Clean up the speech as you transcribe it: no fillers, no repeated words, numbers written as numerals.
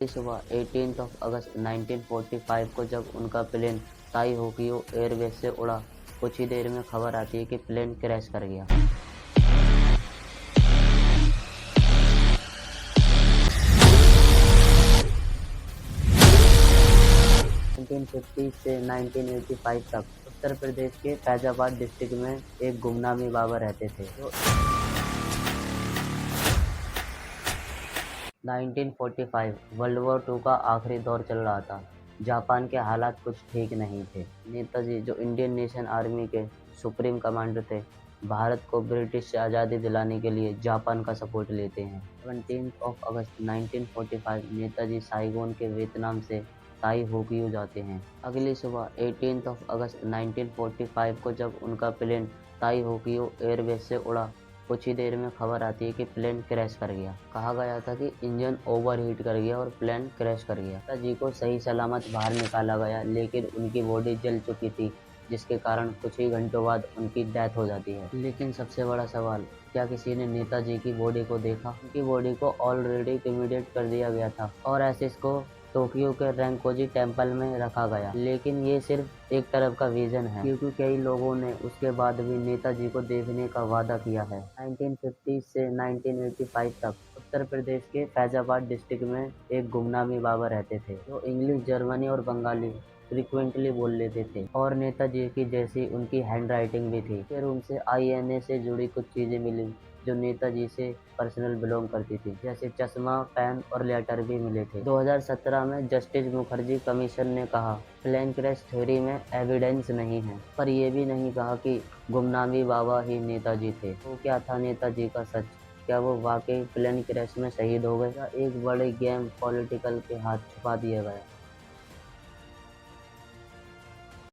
सुबह 18 अगस्त 1945 को जब उनका प्लेन ताई होक्यू एयरबेस से उड़ा, कुछ ही देर में खबर आती है कि प्लेन क्रैश कर गया। 1950 से 1985 तक उत्तर प्रदेश के फैजाबाद डिस्ट्रिक्ट में एक गुमनामी बाबा रहते थे जो 1945 वर्ल्ड वॉर 2 का आखिरी दौर चल रहा था। जापान के हालात कुछ ठीक नहीं थे। नेताजी, जो इंडियन नेशन आर्मी के सुप्रीम कमांडर थे, भारत को ब्रिटिश से आज़ादी दिलाने के लिए जापान का सपोर्ट लेते हैं। 17 अगस्त 1945 नेताजी साइगोन के वियतनाम से ताई होक्यू जाते हैं। अगली सुबह 18 अगस्त 1945 को जब उनका प्लेन ताई होक्यू एयरबेस से उड़ा, कुछ ही देर में खबर आती है कि प्लेन क्रैश कर गया। कहा गया था कि इंजन ओवरहीट कर गया और प्लेन क्रैश कर गया। नेताजी को सही सलामत बाहर निकाला गया, लेकिन उनकी बॉडी जल चुकी थी, जिसके कारण कुछ ही घंटों बाद उनकी डेथ हो जाती है। लेकिन सबसे बड़ा सवाल, क्या किसी ने नेताजी की बॉडी को देखा? उनकी बॉडी को ऑलरेडी क्रिमेटेड कर दिया गया था और एसिस को टोक्यो के रेंकोजी टेम्पल में रखा गया। लेकिन ये सिर्फ एक तरफ का विजन है, क्योंकि कई लोगों ने उसके बाद भी नेताजी को देखने का वादा किया है। 1950 से 1985 तक उत्तर प्रदेश के फैजाबाद डिस्ट्रिक्ट में एक गुमनामी बाबा रहते थे जो इंग्लिश, जर्मनी और बंगाली फ्रिक्वेंटली बोल लेते थे और नेताजी की जैसी उनकी हैंड राइटिंग भी थी। फिर उनसे आईएनए से जुड़ी कुछ चीजें मिली जो नेताजी से पर्सनल बिलोंग करती थी, जैसे चश्मा, पेन और लेटर भी मिले थे। 2017 में जस्टिस मुखर्जी कमीशन ने कहा, प्लेन क्रैश थ्योरी में एविडेंस नहीं है, पर यह भी नहीं कहा कि गुमनामी बाबा ही नेताजी थे। तो क्या था नेताजी का सच? क्या वो वाकई प्लेन क्रैश में शहीद हो गए या एक बड़े गेम पॉलिटिकल के हाथ छुपा दिया गया?